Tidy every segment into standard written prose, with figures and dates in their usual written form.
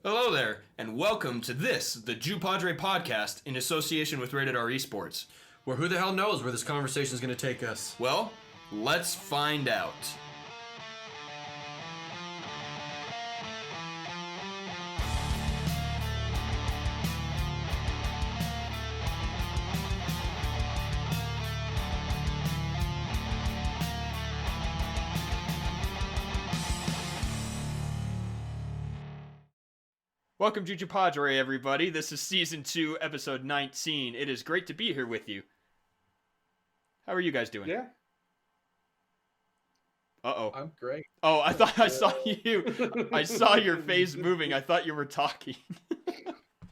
Hello there, and welcome to the JuPodRe podcast in association with Rated R Esports. Where who the hell knows where this conversation is going to take us? Well, let's find out. Welcome to JuPodRe, everybody. This is Season 2, Episode 19. It is great to be here with you. How are you guys doing? Yeah. Uh-oh. I'm great. Oh, I thought I saw you. I saw your face moving. I thought you were talking.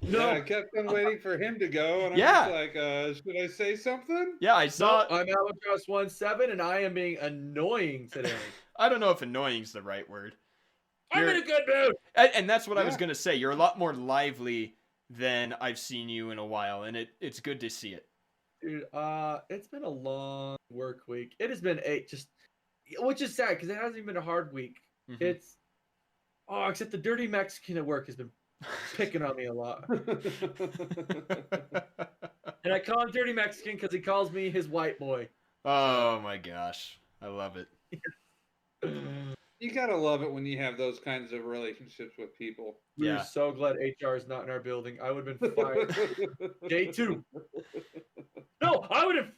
No, yeah, I kept on waiting for him to go, and I'm just like, should I say something? Yeah, I saw. No, I'm Alvatross 17, and I am being annoying today. I don't know if annoying is the right word. I'm in a good mood. And that's what I was going to say. You're a lot more lively than I've seen you in a while, and it's good to see it. Dude, it's been a long work week. It has been which is sad because it hasn't even been a hard week. Mm-hmm. Except the dirty Mexican at work has been picking on me a lot. And I call him dirty Mexican because he calls me his white boy. Oh my gosh. I love it. You gotta love it when you have those kinds of relationships with people. We're so glad HR is not in our building. I would have been fired. Day 2. No, I would have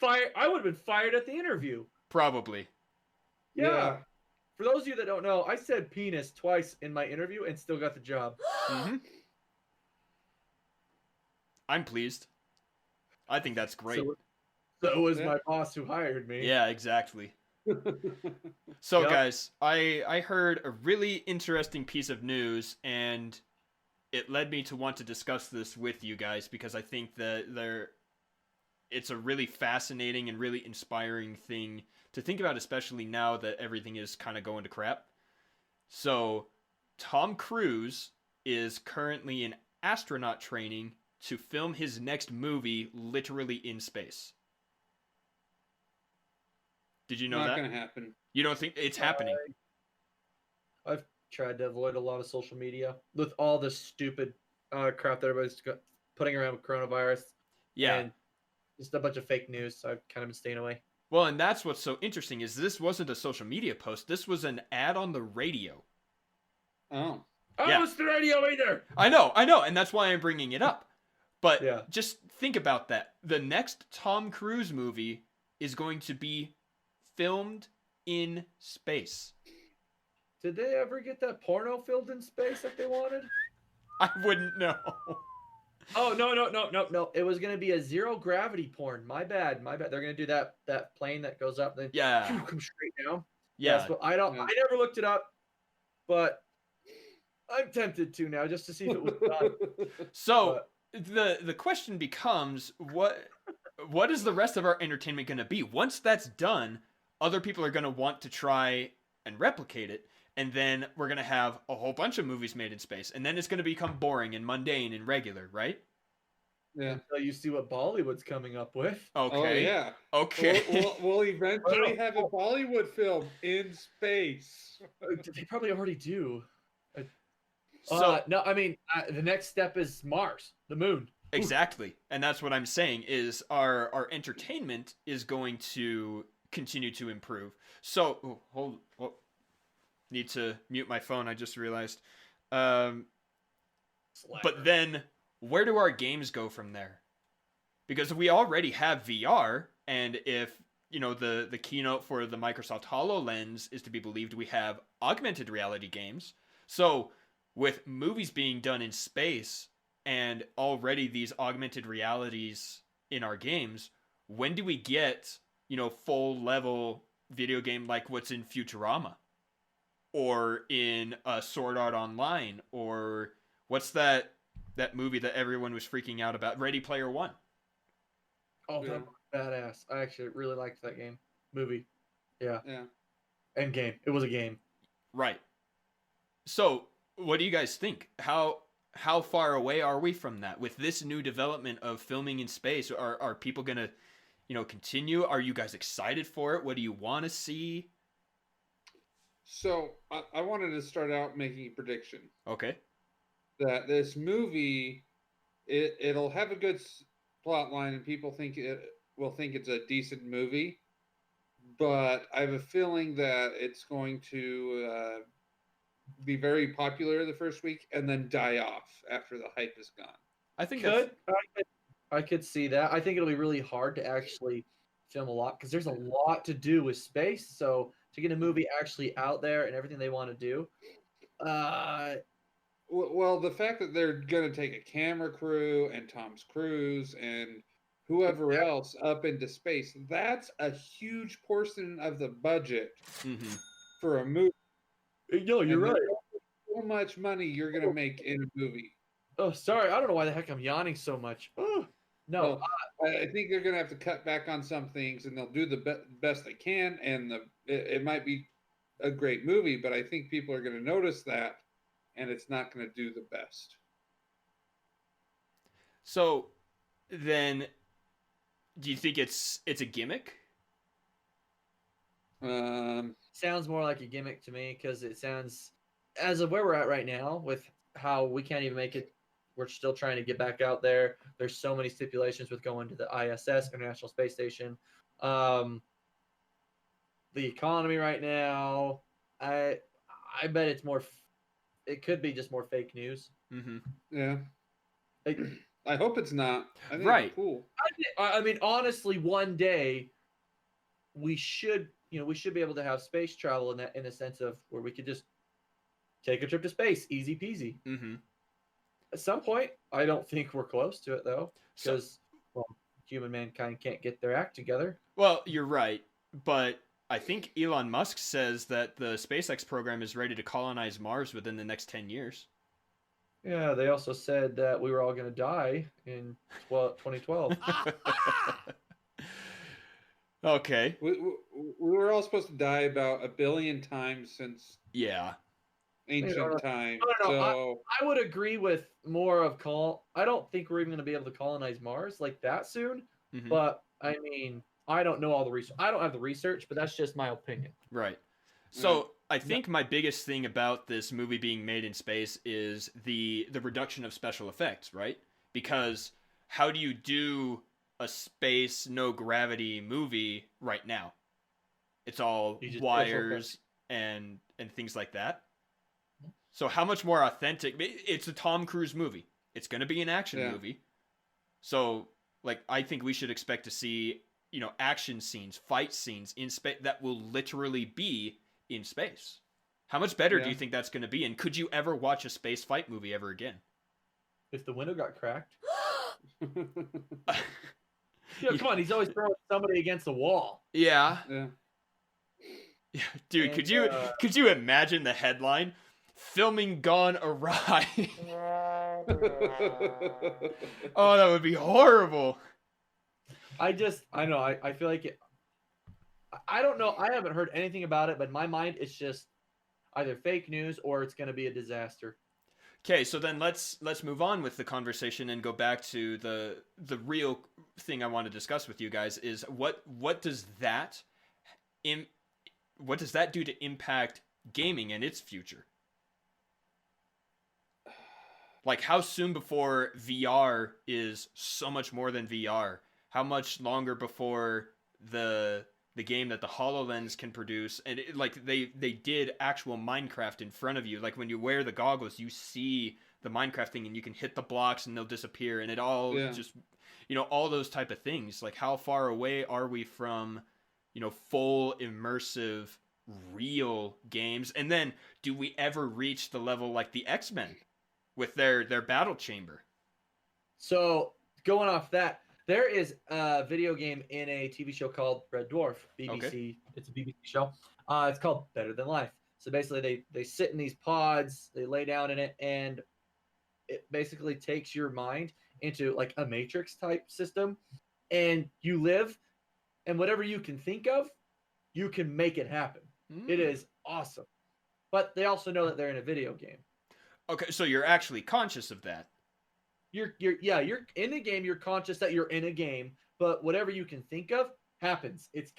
been fired at the interview. Probably. Yeah. For those of you that don't know, I said penis twice in my interview and still got the job. Mm-hmm. I'm pleased. I think that's great. So was my boss who hired me. Yeah, exactly. So guys, I heard a really interesting piece of news, and it led me to want to discuss this with you guys because I think that it's a really fascinating and really inspiring thing to think about, especially now that everything is kind of going to crap. So Tom Cruise is currently in astronaut training to film his next movie literally in space. Did you know that? Not gonna happen. You don't think it's happening? I've tried to avoid a lot of social media with all the stupid crap that everybody's putting around with coronavirus. Yeah. And just a bunch of fake news, so I've kind of been staying away. Well, and that's what's so interesting is this wasn't a social media post. This was an ad on the radio. Oh. I don't listen to the radio either! I know, and that's why I'm bringing it up. But just think about that. The next Tom Cruise movie is going to be filmed in space. Did they ever get that porno filmed in space like they wanted? I woun't know. Oh, no. It was going to be a zero gravity porn. My bad. They're going to do that plane that goes up and then comes straight down. Yeah. I never looked it up, but I'm tempted to now just to see if it was done. So the question becomes, what is the rest of our entertainment going to be? Once that's done, other people are going to want to try and replicate it. And then we're going to have a whole bunch of movies made in space. And then it's going to become boring and mundane and regular, right? Yeah. Until you see what Bollywood's coming up with. Okay. Oh, yeah. Okay. We'll eventually have a Bollywood film in space. They probably already do. So, no, I mean, the next step is Mars, the moon. Exactly. And that's what I'm saying is our entertainment is going to continue to improve. So, hold. Need to mute my phone, I just realized. But then, where do our games go from there? Because we already have VR, and if, the keynote for the Microsoft HoloLens is to be believed, we have augmented reality games. So, with movies being done in space, and already these augmented realities in our games, when do we get, full-level video game like what's in Futurama? Or in Sword Art Online, or what's that movie that everyone was freaking out about? Ready Player One. Oh, that was badass. I actually really liked that movie. Yeah. And game. It was a game. Right. So, what do you guys think? How far away are we from that? With this new development of filming in space, are people gonna, continue? Are you guys excited for it? What do you want to see? So I wanted to start out making a prediction. Okay. that this movie, it'll have a good plot line, and people will think it's a decent movie. But I have a feeling that it's going to be very popular the first week and then die off after the hype is gone. I think I could see that. I think it'll be really hard to actually film a lot because there's a lot to do with space. So to get a movie actually out there and everything they want to do. Well, the fact that they're going to take a camera crew and Tom Cruise and whoever else up into space, that's a huge portion of the budget for a movie. No, you're right. So much money you're going to make in a movie. Oh, sorry. I don't know why the heck I'm yawning so much. Oh, no. Well, I think they're going to have to cut back on some things, and they'll do the best they can, and it might be a great movie, but I think people are going to notice that, and it's not going to do the best. So then, do you think it's a gimmick? Sounds more like a gimmick to me because it sounds, as of where we're at right now, with how we can't even make it, we're still trying to get back out there. There's so many stipulations with going to the ISS, International Space Station. The economy right now, I bet it's more. It could be just more fake news. Yeah. I hope it's not. I think it's cool. I mean, honestly, one day we should be able to have space travel in a sense of where we could just take a trip to space, easy peasy. At some point, I don't think we're close to it though, because human mankind can't get their act together. Well, you're right, but I think Elon Musk says that the SpaceX program is ready to colonize Mars within the next 10 years. Yeah, they also said that we were all going to die in 2012. Okay. We were all supposed to die about 1 billion times since ancient times. So I would agree with more of I don't think we're even going to be able to colonize Mars like that soon. But I mean, I don't know all the research. I don't have the research, but that's just my opinion. Right. So I think my biggest thing about this movie being made in space is the reduction of special effects, right? Because how do you do a space no gravity movie right now? It's all wires and things like that. So how much more authentic? It's a Tom Cruise movie. It's going to be an action movie. So like I think we should expect to see, action scenes, fight scenes in space that will literally be in space. How much better do you think that's going to be? And could you ever watch a space fight movie ever again? If the window got cracked. Come on, he's always throwing somebody against the wall. Yeah. Dude, could you imagine the headline? Filming gone awry. Oh, that would be horrible. I know. I feel like it. I don't know. I haven't heard anything about it, but in my mind, it's just either fake news or it's going to be a disaster. Okay, so then let's move on with the conversation and go back to the real thing I want to discuss with you guys is what does that do to impact gaming and its future? Like how soon before VR is so much more than VR? How much longer before the game that the HoloLens can produce, and they did actual Minecraft in front of you. Like when you wear the goggles, you see the Minecraft thing, and you can hit the blocks, and they'll disappear, and it all just, all those type of things. Like how far away are we from, full immersive, real games? And then do we ever reach the level like the X-Men with their battle chamber? So going off that. There is a video game in a TV show called Red Dwarf, BBC. Okay. It's a BBC show. It's called Better Than Life. So basically they sit in these pods, they lay down in it, and it basically takes your mind into like a Matrix type system. And you live, and whatever you can think of, you can make it happen. It is awesome. But they also know that they're in a video game. Okay, so you're actually conscious of that. You're in the game. You're conscious that you're in a game, but whatever you can think of happens. It's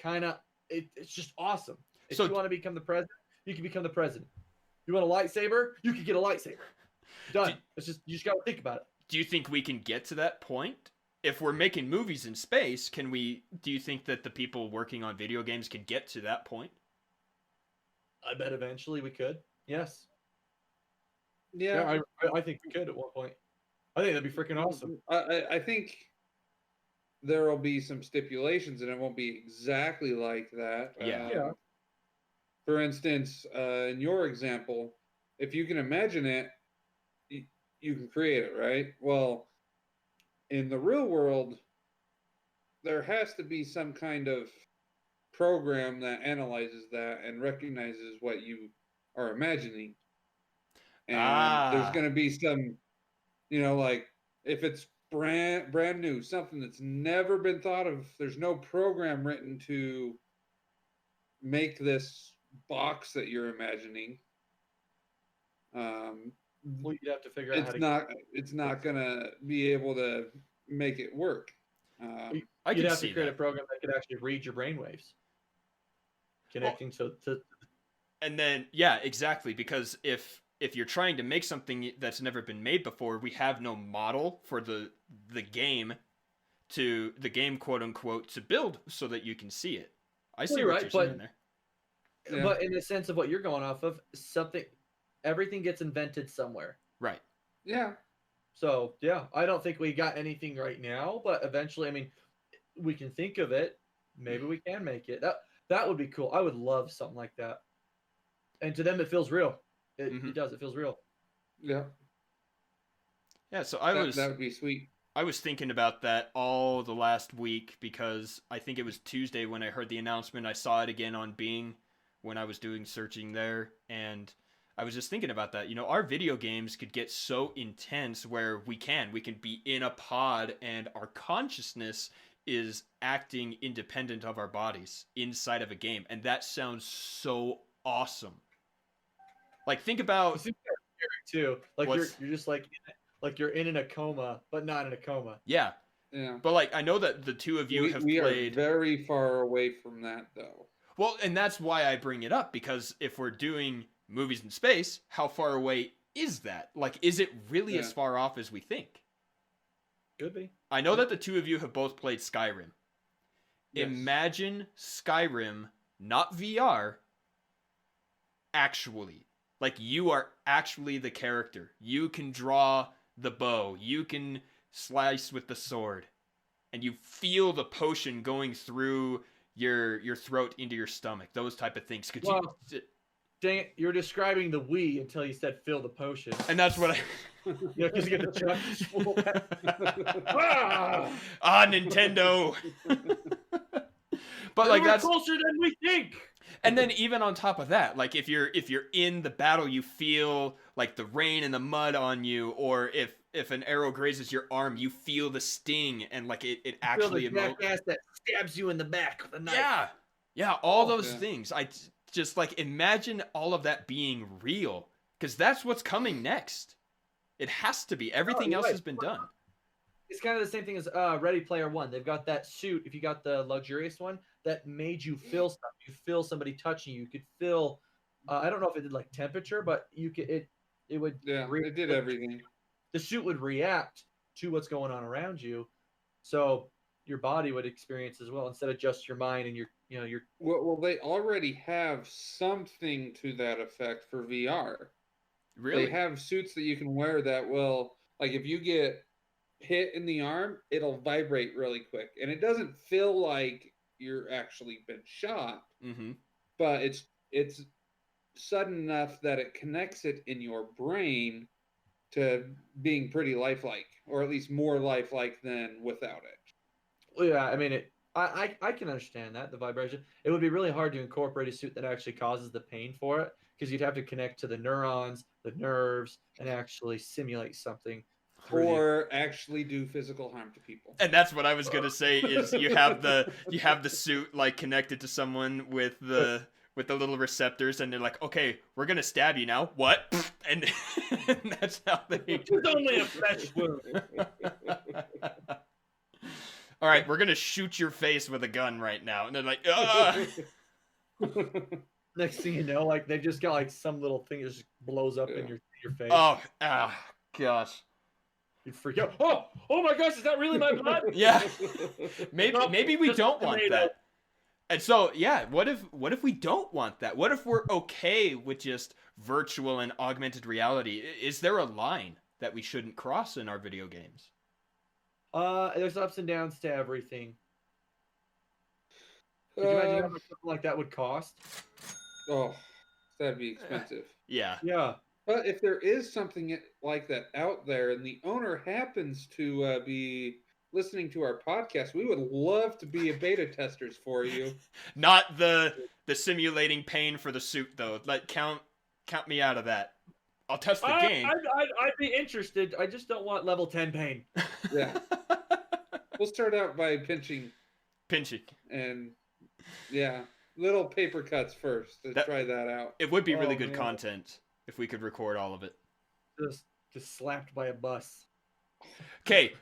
it's just awesome. If you want to become the president, you can become the president. You want a lightsaber, you can get a lightsaber. Done. It's just you just gotta think about it. Do you think we can get to that point? If we're making movies in space, do you think that the people working on video games can get to that point? I bet eventually we could. Yes. Yeah, I think we could at one point. I think that'd be freaking awesome. I think there will be some stipulations, and it won't be exactly like that. Yeah. For instance, in your example, if you can imagine it, you can create it, right? Well, in the real world, there has to be some kind of program that analyzes that and recognizes what you are imagining. And there's going to be some, like if it's brand new, something that's never been thought of, there's no program written to make this box that you're imagining. Well, you'd have to figure out it's not gonna be able to make it work. You'd have to create a program that could actually read your brainwaves, connecting to. And then exactly, because if you're trying to make something that's never been made before, we have no model for the game quote unquote to build so that you can see it. I see what you're saying there. Yeah. But in the sense of what you're going off of, everything gets invented somewhere. Right. Yeah. So, yeah, I don't think we got anything right now, but eventually, I mean, we can think of it. Maybe we can make it. That would be cool. I would love something like that. And to them, it feels real. It does. It feels real. Yeah. Yeah, so that would be sweet. I was thinking about that all the last week because I think it was Tuesday when I heard the announcement. I saw it again on Bing when I was doing searching there, and I was just thinking about that. Our video games could get so intense where we can be in a pod and our consciousness is acting independent of our bodies inside of a game, and that sounds so awesome. Like, think about too. Like you're just like you're in a coma, but not in a coma. Yeah. But like, I know that the two of you have played. We are very far away from that, though. Well, and that's why I bring it up, because if we're doing movies in space, how far away is that? Like, is it really as far off as we think? Could be. I know that the two of you have both played Skyrim. Yes. Imagine Skyrim, not VR, actually. Like, you are actually the character. You can draw the bow. You can slice with the sword. And you feel the potion going through your throat into your stomach. Those type of things. Dang it, you're describing the Wii until you said fill the potion. And that's what because you get the chuck. Nintendo. But like, that's closer than we think. And then even on top of that, like if you're in the battle, you feel like the rain and the mud on you, or if an arrow grazes your arm, you feel the sting, and like it actually feel the jackass that stabs you in the back with a knife. Yeah, all those things. I just like imagine all of that being real, because that's what's coming next. It has to be. Everything else has been done. It's kind of the same thing as Ready Player One. They've got that suit, if you got the luxurious one, that made you feel stuff. You feel somebody touching you. You could feel, I don't know if it did like temperature, but you could, it would. Yeah, it did everything. The suit would react to what's going on around you. So your body would experience as well, instead of just your mind and your. Well, they already have something to that effect for VR. Really? They have suits that you can wear that will, like, if you get hit in the arm, it'll vibrate really quick, and it doesn't feel like you're actually been shot, but it's sudden enough that it connects it in your brain to being pretty lifelike, or at least more lifelike than without it. Well, yeah, I mean, I can understand that, the vibration. It would be really hard to incorporate a suit that actually causes the pain for it, because you'd have to connect to the neurons, the nerves, and actually simulate something. Or actually do physical harm to people. And that's what I was gonna say, is you have the suit like connected to someone with the little receptors, and they're like, okay, we're gonna stab you now. What? And that's how they. It's only a flesh wound. All right, we're gonna shoot your face with a gun right now, and they're like, ah. Next thing you know, like they just got like some little thing that just blows up in your your face. Gosh. You'd freak out. Oh my gosh, is that really my blood? Yeah. Maybe Nope, we just don't want tomato. that. And so, yeah, what if we don't want that? What if we're okay with just virtual and augmented reality? Is there a line that we shouldn't cross in our video games? There's ups and downs to everything. Could you imagine how much something like that would cost? Oh, that'd be expensive. Yeah. Yeah. But if there is something like that out there, and the owner happens to be listening to our podcast, we would love to be a beta testers for you. Not the simulating pain for the suit though. Like count me out of that. I'll test the game. I'd be interested. I just don't want level 10 pain. Yeah. We'll start out by pinching. And yeah, little paper cuts first to try that out. It would be really Oh, good man. content if we could record all of it. Just slapped by a bus. Okay.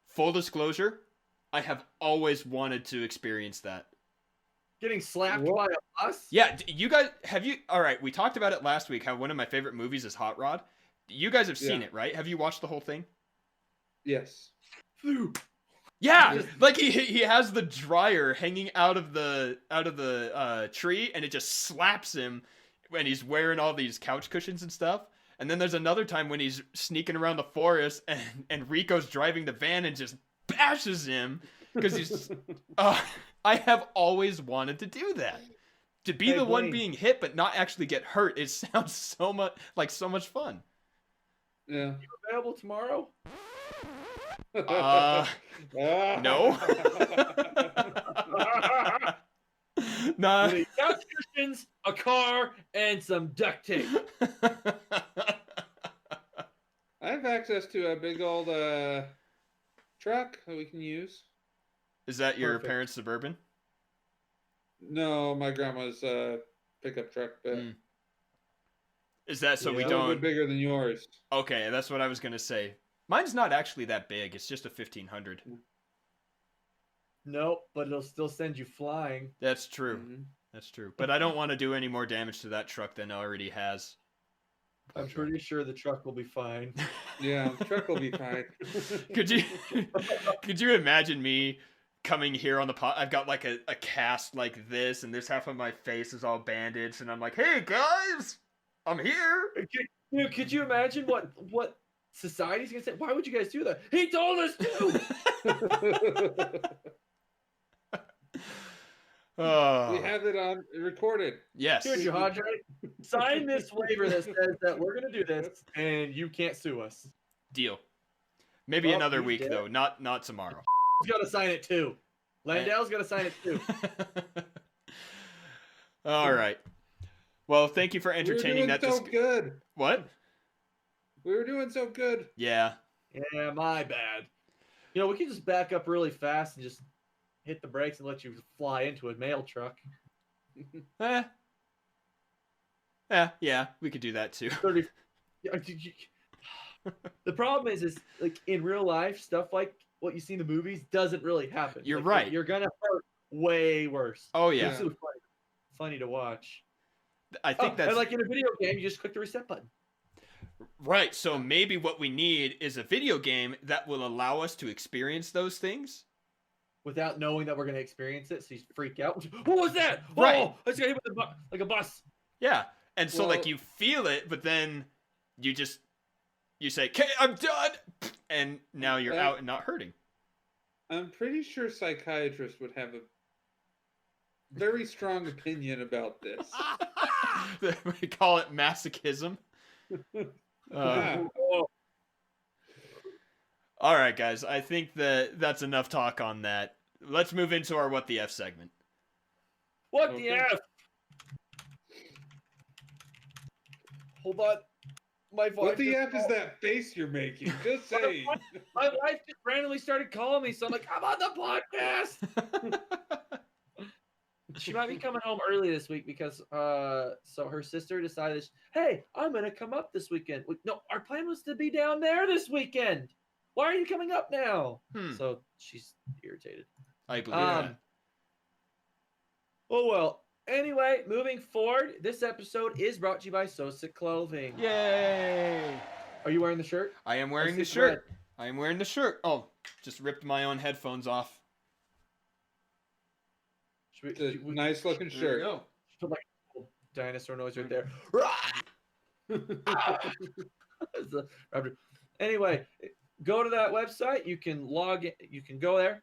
Full disclosure, I have always wanted to experience that. Getting slapped What? by a bus? Yeah, you guys all right, we talked about it last week how one of my favorite movies is Hot Rod. You guys have seen Yeah. it, right? Have you watched the whole thing? Yes. Phew. Yeah, like he has the dryer hanging out of the tree, and it just slaps him when he's wearing all these couch cushions and stuff. And then there's another time when he's sneaking around the forest, and Rico's driving the van and just bashes him because he's. I have always wanted to do that, to be Hey, the one Blaine. being hit but not actually get hurt. It sounds so much fun. Yeah. Available tomorrow? No. Nah. We need couch cushions, a car, and some duct tape. I have access to a big old truck that we can use. Is that your Perfect. parents' Suburban? No, my grandma's pickup truck, but Is that so we a little don't? bit bigger than yours. Okay, that's what I was gonna say. Mine's not actually that big. It's just a 1500. Nope, but it'll still send you flying. That's true. Mhm. That's true. But I don't want to do any more damage to that truck than it already has. I'm pretty sure the truck will be fine. Yeah, the truck will be fine. Could you imagine me coming here on the pot? I've got like a cast like this, and this half of my face is all bandaged, and I'm like, "Hey guys, I'm here." Could you imagine what society's gonna say? Why would you guys do that? He told us to. Oh, We have it on recorded. yes. Here, Juhadre, sign this waiver that says that we're gonna do this, and you can't sue us. Deal. Maybe Well, another he's week dead. though. Not tomorrow. He's gotta sign it too. Landau's gotta sign it too. All right. Well, thank you for We were entertaining doing that. so good. What? We were doing so good. Yeah. Yeah, my bad. You know, we can just back up really fast and just hit the brakes and let you fly into a mail truck. Yeah, we could do that too. 30. The problem is like in real life, stuff like what you see in the movies doesn't really happen. You're Like, right. You're gonna hurt way worse. Oh It's yeah. so funny to watch. I think that's and like in a video game, you just click the reset button. right. So maybe what we need is a video game that will allow us to experience those things. Without knowing that we're gonna experience it, so you freak out. What was that? Right. Oh, I just got hit with like a bus. Yeah. And so like Well- you feel it, but then you say, "Okay, I'm done," and now you're out and not hurting. I'm pretty sure psychiatrists would have a very strong opinion about this. We call it masochism. Yeah. Oh, All right, guys. I think that's enough talk on that. Let's move into our What the F segment. what Okay. the F? Hold on. My wife What the just F is called- that face you're making? Just saying. My wife just randomly started calling me, so I'm like, I'm on the podcast. She might be coming home early this week because so her sister decided, hey, I'm gonna come up this weekend. No, our plan was to be down there this weekend. Why are you coming up now? So she's irritated. I believe that. Oh well. anyway, moving forward, this episode is brought to you by Sosa Clothing. Yay! Are you wearing the shirt? I am wearing the shirt. I am wearing the shirt. Oh, just ripped my own headphones off. It's a nice looking There shirt. you go. Put like a little dinosaur noise right there. Anyway, go to that website. You can log in. You can go there,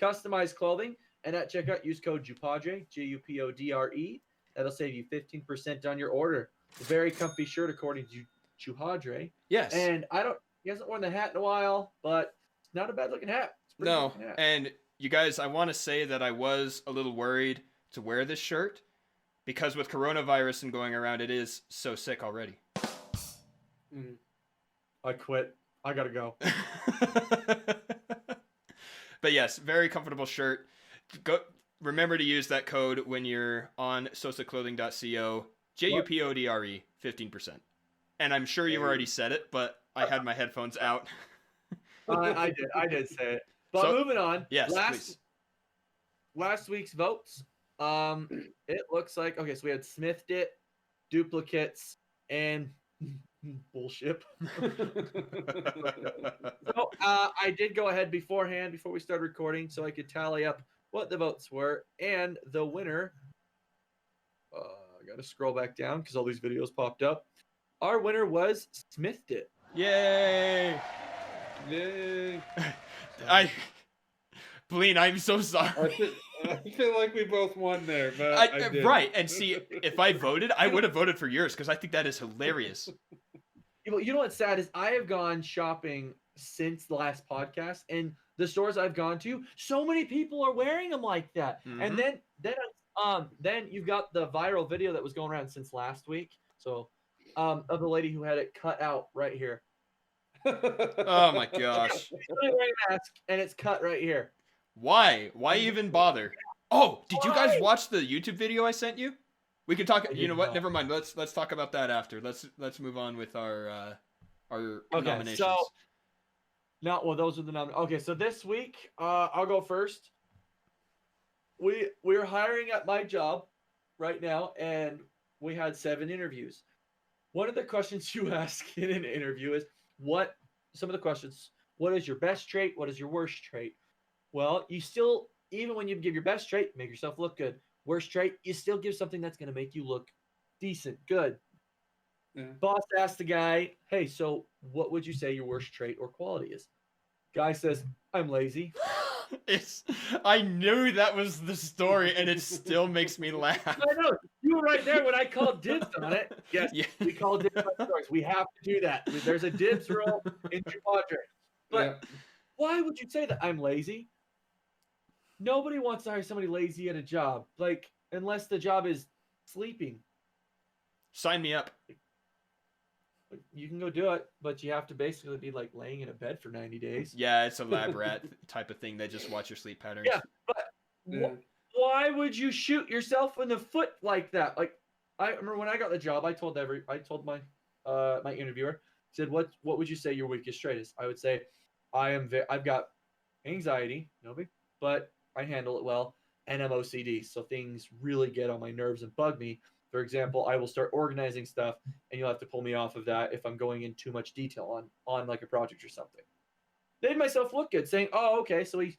customize clothing, and at checkout use code JuPodRe, JuPodRe. That'll save you 15% on your order. It's a very comfy shirt according to Juhadre. Yes. And he hasn't worn the hat in a while, but it's not a bad looking hat. It's a pretty No, looking hat. and you guys, I want to say that I was a little worried to wear this shirt because with coronavirus and going around, it is so sick already. I quit. I gotta go. But yes, very comfortable shirt. Go. Remember to use that code when you're on sosaclothing.co. JuPodRe 15%. And I'm sure you already said it, but I had my headphones out. I did say it. But So- moving on. Yes, please. Last week's votes. It looks like so we had Smithed It, Duplicates, and bullshit. So I did go ahead beforehand before we started recording so I could tally up what the votes were, and the winner. I gotta scroll back down because all these videos popped up. Our winner was Smithed It. Yay! Yay. Blien, I'm so sorry. I feel like we both won there, but I didn't. Right, and see, if I voted, I would have voted for yours because I think that is hilarious. You know what's sad is I have gone shopping since the last podcast, and the stores I've gone to, so many people are wearing them like that. And then you've got the viral video that was going around since last week. So, of the lady who had it cut out right here. Oh my gosh. She's wearing a mask, and it's cut right here. Why? Why even bother? Oh, did you guys watch the YouTube video I sent you? We can talk. You know what? Never mind. Let's talk about that after. Let's move on with our nominations. So, those are the nominations. Okay, so this week, I'll go first. We're hiring at my job right now, and we had 7 interviews. One of the questions you ask in an interview is some of the questions. What is your best trait? What is your worst trait? Well, you still, even when you give your best trait, make yourself look good. Worst trait, you still give something that's going to make you look decent, good. Yeah. Boss asked the guy, hey, so what would you say your worst trait or quality is? Guy says, I'm lazy. I knew that was the story, and it still makes me laugh. I know. You were right there when I called dibs on it. Yes, Yeah. we call dibs on stories. We have to do that. There's a dibs rule in JuPodRe. But why would you say that? I'm lazy. Nobody wants to hire somebody lazy at a job, unless the job is sleeping. Sign me up. You can go do it, but you have to basically be laying in a bed for 90 days. Yeah, it's a lab rat type of thing. They just watch your sleep patterns. Yeah, but why would you shoot yourself in the foot like that? I remember when I got the job, I told my my interviewer, said, what would you say your weakest trait is? I would say, I've got anxiety, but I handle it well, and I'm OCD, so things really get on my nerves and bug me. For example, I will start organizing stuff, and you'll have to pull me off of that if I'm going in too much detail on a project or something. Made myself look good, saying, oh, okay, so he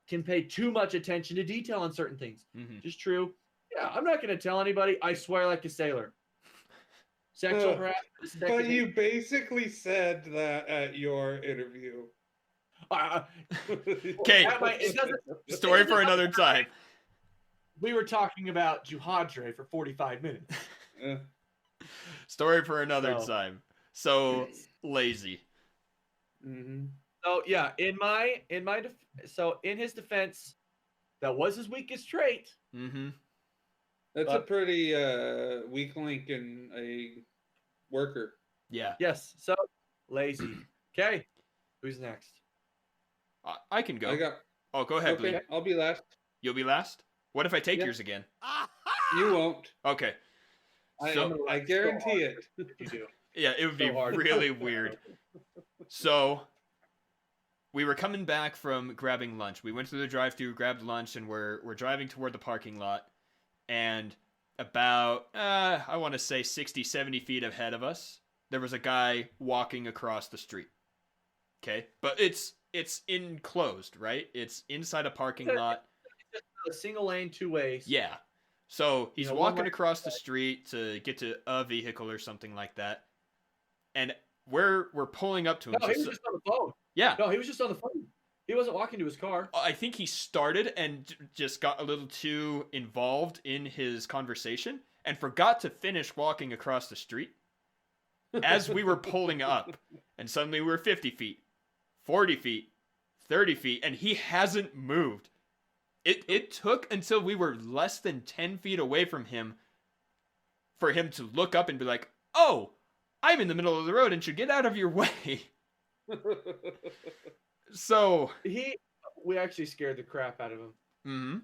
can pay too much attention to detail on certain things. Mm-hmm. Just true. Yeah, I'm not going to tell anybody. I swear like a sailor. Sexual harassment. But you basically said that at your interview. Okay, story for another time. We were talking about Juhadre for 45 minutes. Story for another time. So lazy. Mm-hmm. So yeah, in his defense, that was his weakest trait. Mm-hmm. That's a pretty weak link in a worker. Yeah. Yes. So lazy. Okay. Who's next? I can go. Go ahead, Okay, Blien. I'll be last. You'll be last? What if I take Yep. yours again? You won't. Okay. I guarantee it. You do. Yeah, it would be really weird. So, we were coming back from grabbing lunch. We went to the drive-thru, grabbed lunch, and we're driving toward the parking lot. And about, I want to say 60, 70 feet ahead of us, there was a guy walking across the street. Okay. But it's enclosed, right? It's inside a parking lot. A single lane, two ways. Yeah. So he's one walking lane across the street to get to a vehicle or something like that. And we're pulling up to him. No, he was just on the phone. Yeah. No, he was just on the phone. He wasn't walking to his car. I think he started and just got a little too involved in his conversation and forgot to finish walking across the street as we were pulling up. And suddenly we were 50 feet, 40 feet, 30 feet, and he hasn't moved. It took until we were less than 10 feet away from him for him to look up and be like, oh, I'm in the middle of the road and should get out of your way. So we actually scared the crap out of him. Mm-hmm.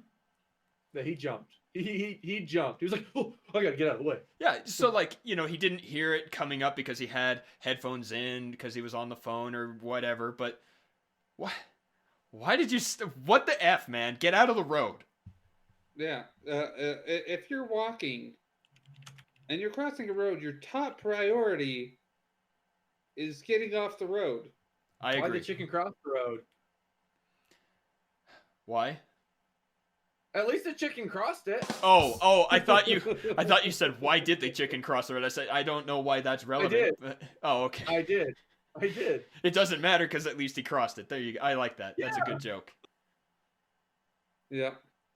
That he jumped. He jumped. He was like, "Oh, I gotta get out of the way." Yeah. So like, you know, he didn't hear it coming up because he had headphones in because he was on the phone or whatever. But what? Why did you? What the f, man? Get out of the road. Yeah. If you're walking and you're crossing a road, your top priority is getting off the road. I agree. Why did the chicken cross the road? Why? At least the chicken crossed it. Oh! I thought you said why did the chicken cross the road? I said I don't know why that's relevant. did. But, oh, okay. I did. It doesn't matter because at least he crossed it. There you go. I like that. That's a Yeah. good joke. Yeah.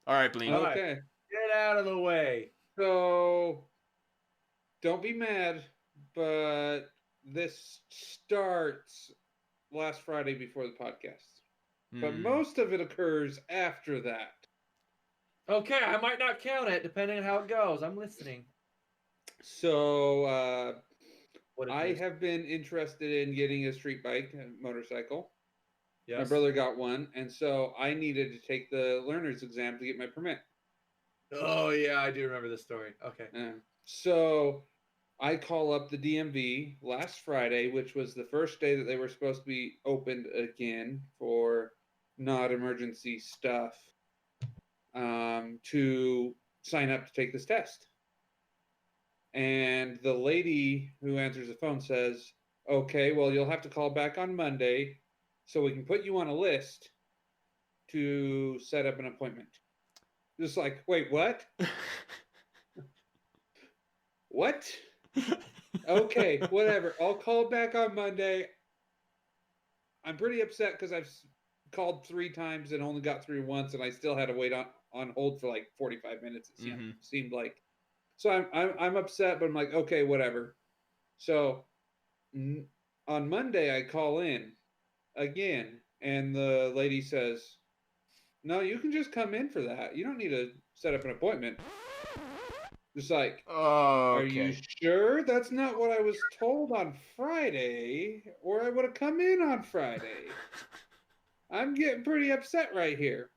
All right, Blien. All right. Okay. Get out of the way. So don't be mad, but this starts last Friday before the podcast. But most of it occurs after that. Okay, I might not count it depending on how it goes. I'm listening. So What is I this? have been interested in getting a street bike, a motorcycle. Yes. My brother got one, and so I needed to take the learner's exam to get my permit. Oh yeah, I do remember this story. Okay. So I call up the DMV last Friday, which was the first day that they were supposed to be opened again for not emergency stuff, to sign up to take this test. And the lady who answers the phone says, okay, well, you'll have to call back on Monday so we can put you on a list to set up an appointment. Just like, wait, what? What? Okay, whatever. I'll call back on Monday. I'm pretty upset because I've called 3 times and only got through once, and I still had to wait on hold for like 45 minutes. It seemed like. So I'm upset, but I'm like, okay, whatever. So on Monday I call in again, and the lady says, "No, you can just come in for that. You don't need to set up an appointment." Just like, Oh, are you sure that's not what I was told on Friday, or I would have come in on Friday? I'm getting pretty upset right here.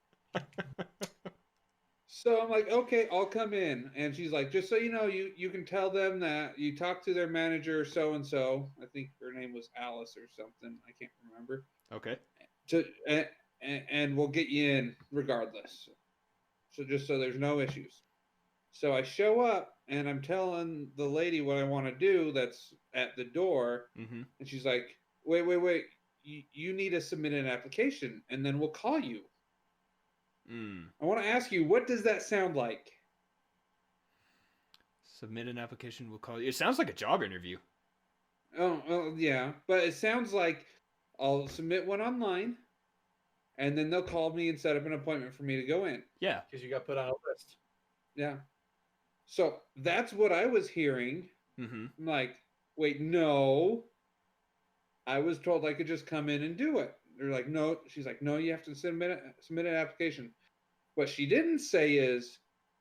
So I'm like, okay, I'll come in. And she's like, just so you know, you can tell them that you talked to their manager, so-and-so. I think her name was Alice or something. I can't remember. Okay. And we'll get you in regardless. So just so there's no issues. So I show up, and I'm telling the lady what I want to do that's at the door. Mm-hmm. And she's like, wait. You need to submit an application, and then we'll call you. I want to ask you, what does that sound like? Submit an application, we'll call you. It sounds like a job interview. Oh, yeah. But it sounds like I'll submit one online, and then they'll call me and set up an appointment for me to go in. Yeah. Because you got put on a list. Yeah. So that's what I was hearing. Mm-hmm. I'm like, wait, no. I was told I could just come in and do it. They're like, no. She's like, no, you have to submit an application. What she didn't say is,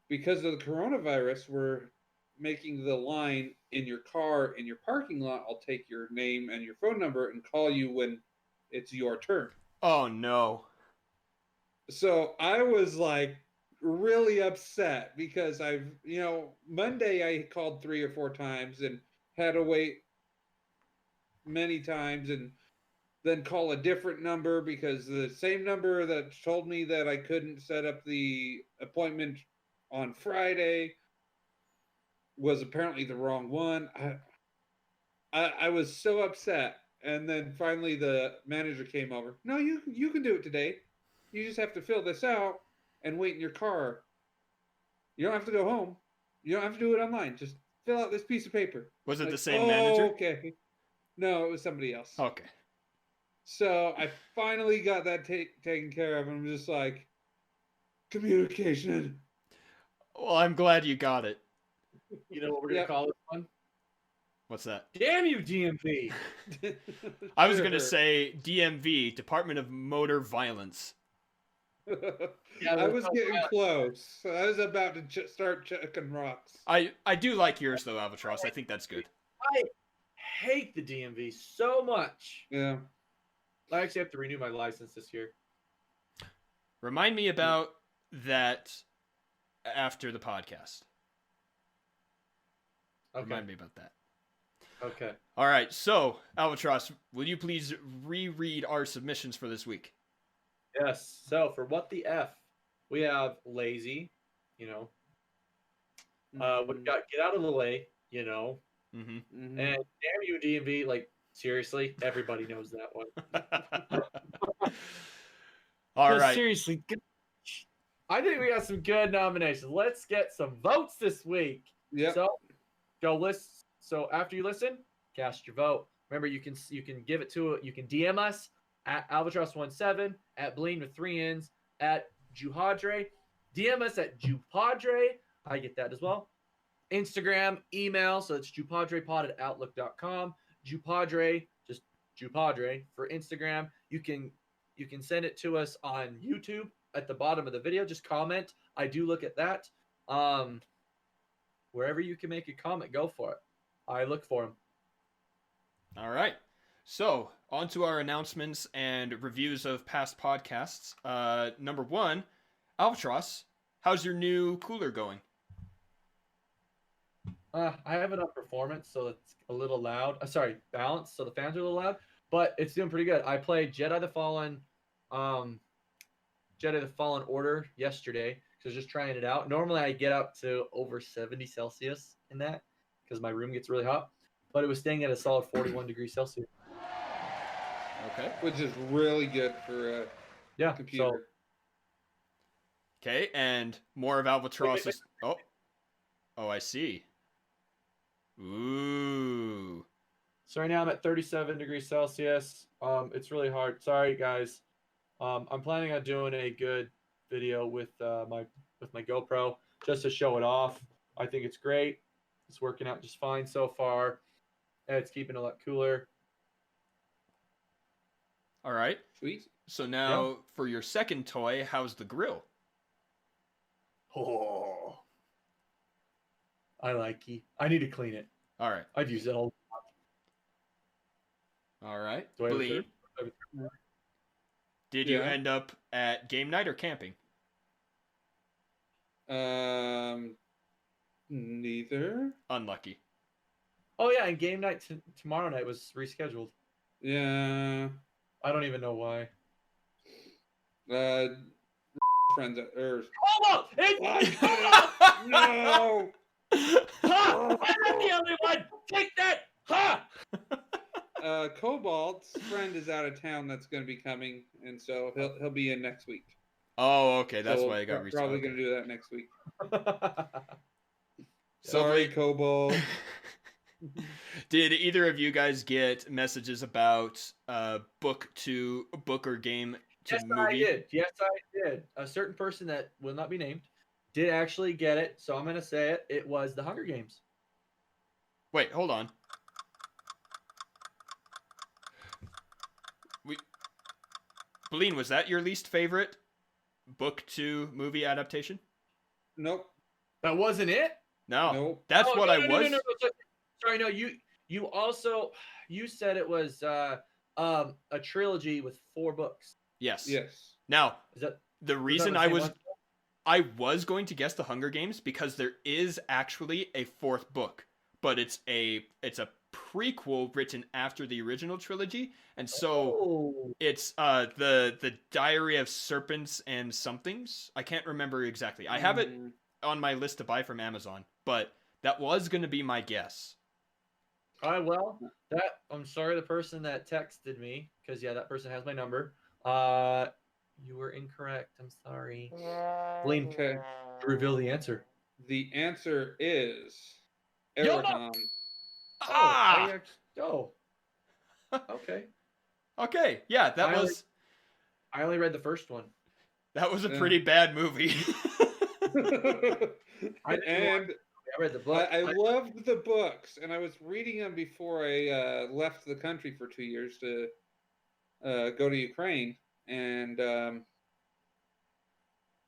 because of the coronavirus, we're making the line in your car, in your parking lot. I'll take your name and your phone number and call you when it's your turn. Oh, no. So I was like really upset because Monday I called 3 or 4 times and had to wait many times and then call a different number because the same number that told me that I couldn't set up the appointment on Friday was apparently the wrong one. I was so upset, and then finally the manager came over. No, you can do it today. You just have to fill this out and wait in your car. You don't have to go home. You don't have to do it online. Just fill out this piece of paper. Was it Like, the same manager? Okay. No, it was somebody else. Okay. So I finally got that taken care of, and I'm just like, communication. Well, I'm glad you got it. You know what we're gonna call this one? What's that? Damn you, DMV! I was gonna say DMV, Department of Motor Violence. I was getting close. I was about to start chucking rocks. I do like yours though, Albatross. I think that's good. I hate the DMV so much. Yeah. I actually have to renew my license this year. Remind me about that after the podcast. Okay. Remind me about that. Okay. All right. So, Albatross, will you please reread our submissions for this week? Yes. So for what the F, we have lazy, you know. We've got get out of the way, you know. Mm-hmm. And damn you, DMV, like seriously, everybody knows that one. All right. Seriously, I think we got some good nominations. Let's get some votes this week. Yeah. So go list. So after you listen, cast your vote. Remember, you can give it to you can DM us at Albatross17, at Blien with 3 N's, at Juhadre. DM us at JuPodRe. I get that as well. Instagram, email, so it's JuPodRePod@outlook.com. JuPodRe, just JuPodRe for Instagram. You can send it to us on YouTube at the bottom of the video. Just comment. I do look at that. Wherever you can make a comment, go for it. I look for them. All right. So, on to our announcements and reviews of past podcasts. Number 1, Albatross, how's your new cooler going? I have it on performance, so it's a little loud. Balance, so the fans are a little loud, but it's doing pretty good. I played Jedi the Fallen Order yesterday because I was just trying it out. Normally, I get up to over 70 Celsius in that because my room gets really hot, but it was staying at a solid 41 degrees Celsius. Okay. Which is really good for a computer. So, okay, and more of Albatross's... Oh, I see. Ooh. So right now I'm at 37 degrees Celsius. It's really hard. Sorry, guys. I'm planning on doing a good video with my GoPro just to show it off. I think it's great. It's working out just fine so far. And it's keeping a lot cooler. All right. Sweet. So now for your second toy, how's the grill? Oh, I like it. I need to clean it. All right. I'd use it all. All right. Do I have a Blien, third? did you end up at game night or camping? Neither. Unlucky. Oh yeah, and game night tomorrow night was rescheduled. Yeah. I don't even know why. Friends at Earth. Oh No. Ha! I'm not the only one. Take that. Ha! Cobalt's friend is out of town. That's going to be coming, and so he'll be in next week. Oh, okay. That's So why I got we're probably going to do that next week. So Sorry, Cobalt. Did either of you guys get messages about book or game to Yes, movie? I did. Yes, I did. A certain person that will not be named did actually get it, so I'm going to say it. It was the Hunger Games. Wait, hold on. Blien, was that your least favorite book to movie adaptation? Nope. That wasn't it? No. Nope. That's what I was. No. Sorry, no. You also said it was a trilogy with 4 books. Yes. Yes. Now, Is that the reason the I same was one? I was going to guess the Hunger Games because there is actually a 4th book, but it's a prequel written after the original trilogy, and so it's the Diary of Serpents and Somethings. I can't remember exactly. I have it on my list to buy from Amazon, but That was going to be my guess. Well, I'm sorry, the person that texted me, because that person has my number. You were incorrect. I'm sorry. Blien, Okay. reveal the answer. The answer is Yo, Aragon. Ah! Okay. Okay, yeah, I only read the first one. that was a Yeah. pretty bad movie. And I read the book. I loved the books, and I was reading them before I left the country for 2 years to go to Ukraine. And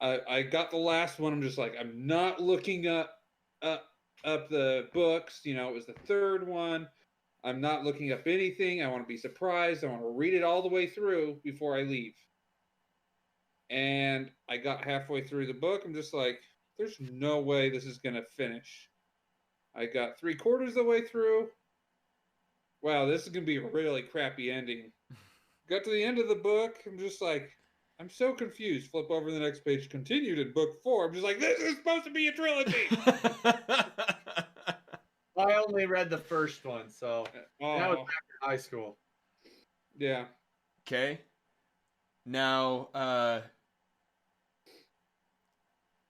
I got the last one. I'm just like, I'm not looking up the books. You know, it was the third one. I'm not looking up anything. I want to be surprised. I want to read it all the way through before I leave. And I got halfway through the book. I'm just like, there's no way this is going to finish. I got 3/4 of the way through. Wow, this is going to be a really crappy ending. Got to the end of the book. I'm just like, I'm so confused. Flip over to the next page. Continued in book 4. I'm just like, this is supposed to be a trilogy. I only read the first one, so that was Oh, back in high school. yeah. Okay. Now,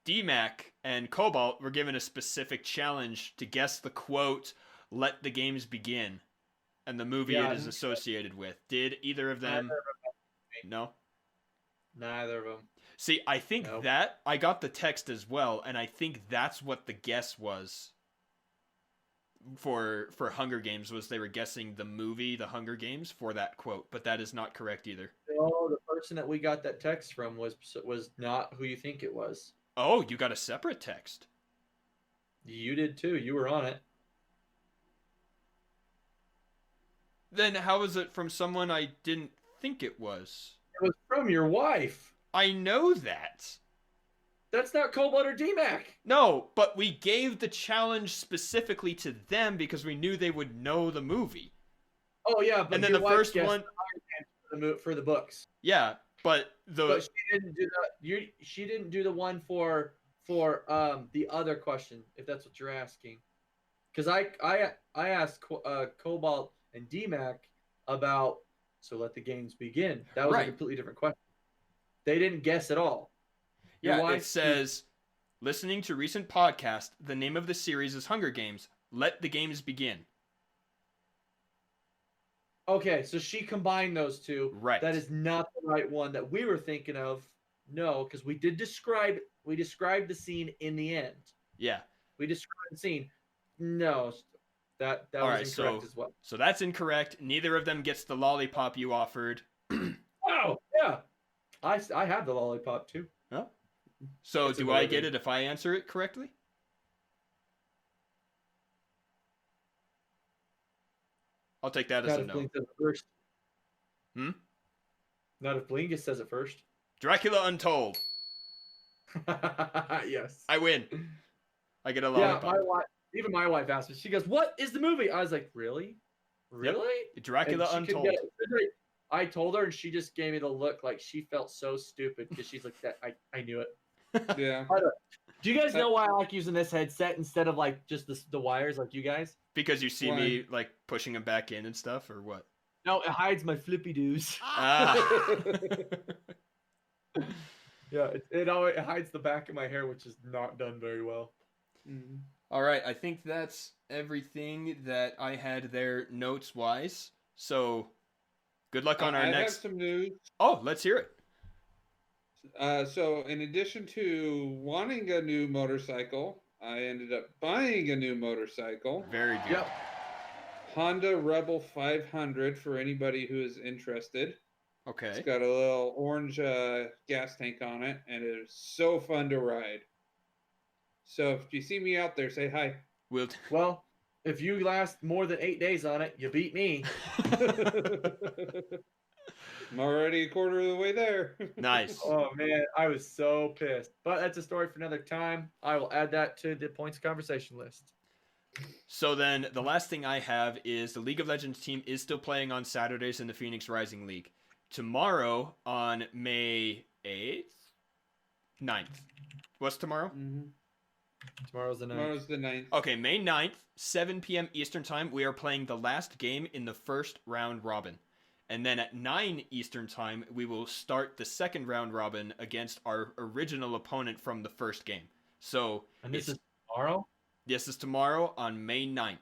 DMAC and Cobalt were given a specific challenge to guess the quote, "Let the games begin," and the movie it is associated with. Did either of them? No? Neither of them. See, I think that I got the text as well, and I think that's what the guess was for Hunger Games, was they were guessing the movie, The Hunger Games, for that quote, but that is not correct either. No, the person that we got that text from was not who you think it was. Oh, you got a separate text. You did too. You were on it. Then how is it from someone I didn't think it was? It was from your wife. I know that. That's not Cobalt or DMAC. No, but we gave the challenge specifically to them because we knew they would know the movie. Oh yeah, but and then the first one for the books. Yeah, but she didn't do that. She didn't do the one for the other question, if that's what you're asking. Because I asked Cobalt and DMAC about So Let the Games Begin. That was a completely different question. They didn't guess at all. Yeah, it says, listening to recent podcast, the name of the series is Hunger Games. Let the games begin. Okay, so she combined those two. Right. That is not the right one that we were thinking of. No, because we described the scene in the end. Yeah. We described the scene. No, that was incorrect as well. So that's incorrect. Neither of them gets the lollipop you offered. Oh, yeah. I have the lollipop too. Oh. So do I get it if I answer it correctly? I'll take that as a no. Blien says it first. Not if Blien says it first. Dracula Untold. Yes. I win. I get a lollipop. Yeah, even my wife asked me. She goes, "What is the movie?" I was like, "Really? Really?" Yep. Dracula Untold. I told her, and she just gave me the look like she felt so stupid because she's like, "That I knew it." Yeah. Do you guys know why I like using this headset instead of like just the wires like you guys? Because you see me like pushing them back in and stuff, or what? No, it hides my flippy doos. Yeah, it hides the back of my hair, which is not done very well. Mm-hmm. All right, I think that's everything that I had there notes wise. So, good luck on our next. I have some news. Oh, let's hear it. So, in addition to wanting a new motorcycle, I ended up buying a new motorcycle. Very good. Yep. Honda Rebel 500 for anybody who is interested. Okay. It's got a little orange gas tank on it, and it is so fun to ride. So if you see me out there, say hi. Well, if you last more than 8 days on it, you beat me. I'm already a quarter of the way there. Nice. Oh, man, I was so pissed. But that's a story for another time. I will add that to the points conversation list. So then the last thing I have is the League of Legends team is still playing on Saturdays in the Phoenix Rising League. Tomorrow on May 8th? 9th. What's tomorrow? Mm-hmm. Tomorrow's the 9th. Tomorrow's the 9th. Okay, May 9th, 7 p.m. Eastern Time, we are playing the last game in the first round robin. And then at 9 Eastern Time, we will start the second round robin against our original opponent from the first game. So, And this is tomorrow? This is tomorrow on May 9th.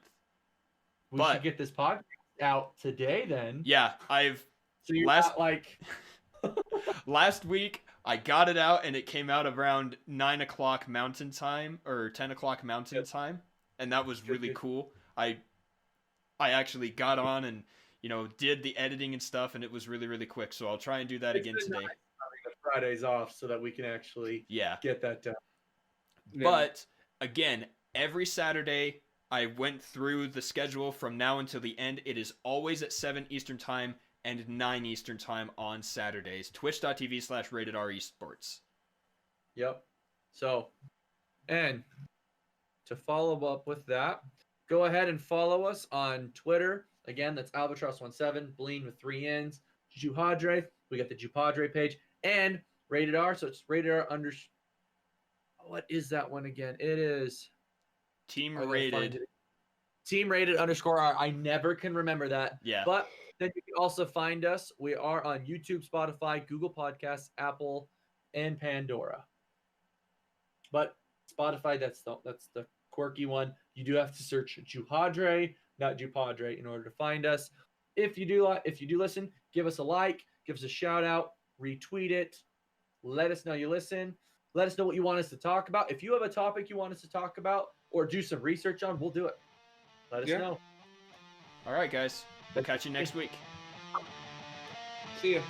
We should get this podcast out today then. Yeah, So you're last- not like... last week, I got it out and it came out around 9 o'clock Mountain Time or 10 o'clock Mountain Time. And that was really cool. I actually got on and, did the editing and stuff, and it was really, really quick. So I'll try and do that again today. Nice having the Fridays off so that we can actually get that done. Yeah. But again, every Saturday, I went through the schedule from now until the end. It is always at 7 Eastern Time and 9 Eastern Time on Saturdays. Twitch.tv/RatedR Esports. Yep. So, and to follow up with that, go ahead and follow us on Twitter. Again, that's Alvatross17, Blien with 3 N's, Juhadre. We got the JuPodRe page and Rated R. So it's Rated R under. What is that one again? It is Team Rated. Team Rated _ R. I never can remember that. Yeah. But then you can also find us. We are on YouTube, Spotify, Google Podcasts, Apple, and Pandora. But Spotify, that's the quirky one. You do have to search Juhadre, not JuPodRe, in order to find us. If you do listen, give us a like, give us a shout out, retweet it. Let us know you listen. Let us know what you want us to talk about. If you have a topic you want us to talk about or do some research on, we'll do it. Let us know. All right, guys. We'll catch you next week. See ya.